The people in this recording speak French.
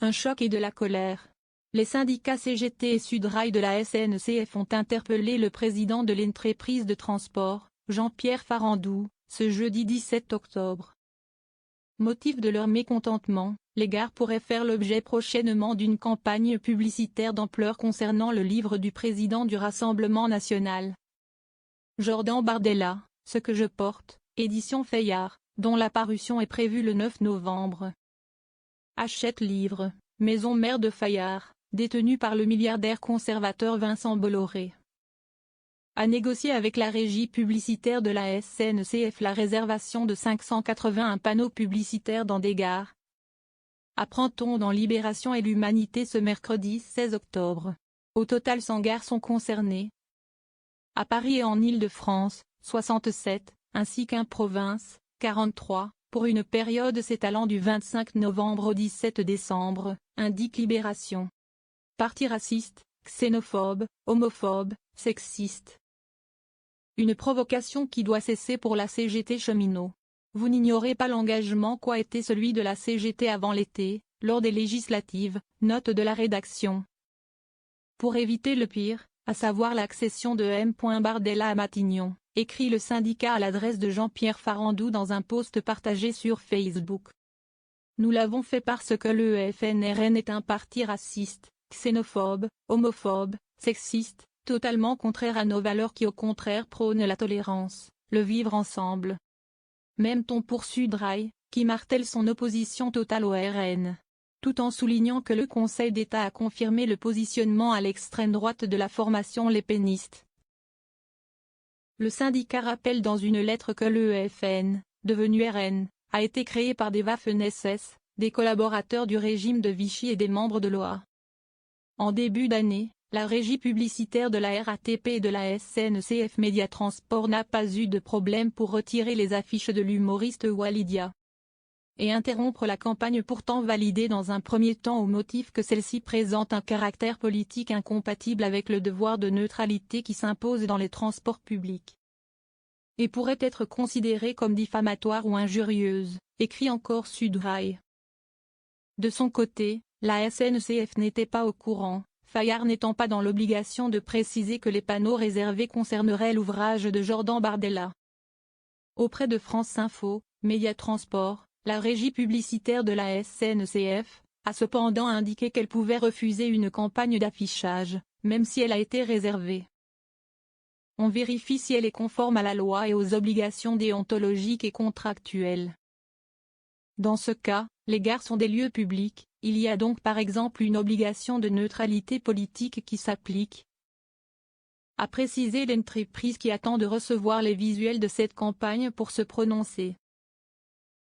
un choc et de la colère. Les syndicats CGT et Sudrail de la SNCF ont interpellé le président de l'entreprise de transport, Jean-Pierre Farandou, ce jeudi 17 octobre. Motif de leur mécontentement, les gares pourraient faire l'objet prochainement d'une campagne publicitaire d'ampleur concernant le livre du président du Rassemblement national. Jordan Bardella, Ce que je porte, édition Fayard, dont la parution est prévue le 9 novembre. Hachette Livre, maison mère de Fayard, détenue par le milliardaire conservateur Vincent Bolloré. A négocié avec la régie publicitaire de la SNCF la réservation de 581 panneaux publicitaires dans des gares. Apprend-on dans Libération et l'Humanité ce mercredi 16 octobre. Au total 100 gares sont concernées. À Paris et en Île-de-France, 67, ainsi qu'en province, 43, pour une période s'étalant du 25 novembre au 17 décembre, indique Libération. Parti raciste, xénophobe, homophobe, sexiste. Une provocation qui doit cesser pour la CGT cheminot. Vous n'ignorez pas l'engagement qu'a été celui de la CGT avant l'été, lors des législatives, note de la rédaction. Pour éviter le pire, à savoir l'accession de M. Bardella à Matignon, écrit le syndicat à l'adresse de Jean-Pierre Farandou dans un post partagé sur Facebook. Nous l'avons fait parce que le FNRN est un parti raciste, xénophobe, homophobe, sexiste, totalement contraire à nos valeurs qui au contraire prônent la tolérance, le vivre ensemble. Même ton pour Sudrail, qui martèle son opposition totale au RN. Tout en soulignant que le Conseil d'État a confirmé le positionnement à l'extrême droite de la formation Les Pénistes. Le syndicat rappelle dans une lettre que le FN, devenu RN, a été créé par des Waffen-SS, des collaborateurs du régime de Vichy et des membres de l'OA. En début d'année, la régie publicitaire de la RATP et de la SNCF Média Transport n'a pas eu de problème pour retirer les affiches de l'humoriste Walidia. Et interrompre la campagne pourtant validée dans un premier temps au motif que celle-ci présente un caractère politique incompatible avec le devoir de neutralité qui s'impose dans les transports publics. Et pourrait être considérée comme diffamatoire ou injurieuse, écrit encore Sudrail. De son côté, la SNCF n'était pas au courant, Fayard n'étant pas dans l'obligation de préciser que les panneaux réservés concerneraient l'ouvrage de Jordan Bardella. Auprès de France Info, Média Transport, la régie publicitaire de la SNCF a cependant indiqué qu'elle pouvait refuser une campagne d'affichage, même si elle a été réservée. On vérifie si elle est conforme à la loi et aux obligations déontologiques et contractuelles. Dans ce cas, les gares sont des lieux publics, il y a donc par exemple une obligation de neutralité politique qui s'applique. A précisé l'entreprise qui attend de recevoir les visuels de cette campagne pour se prononcer.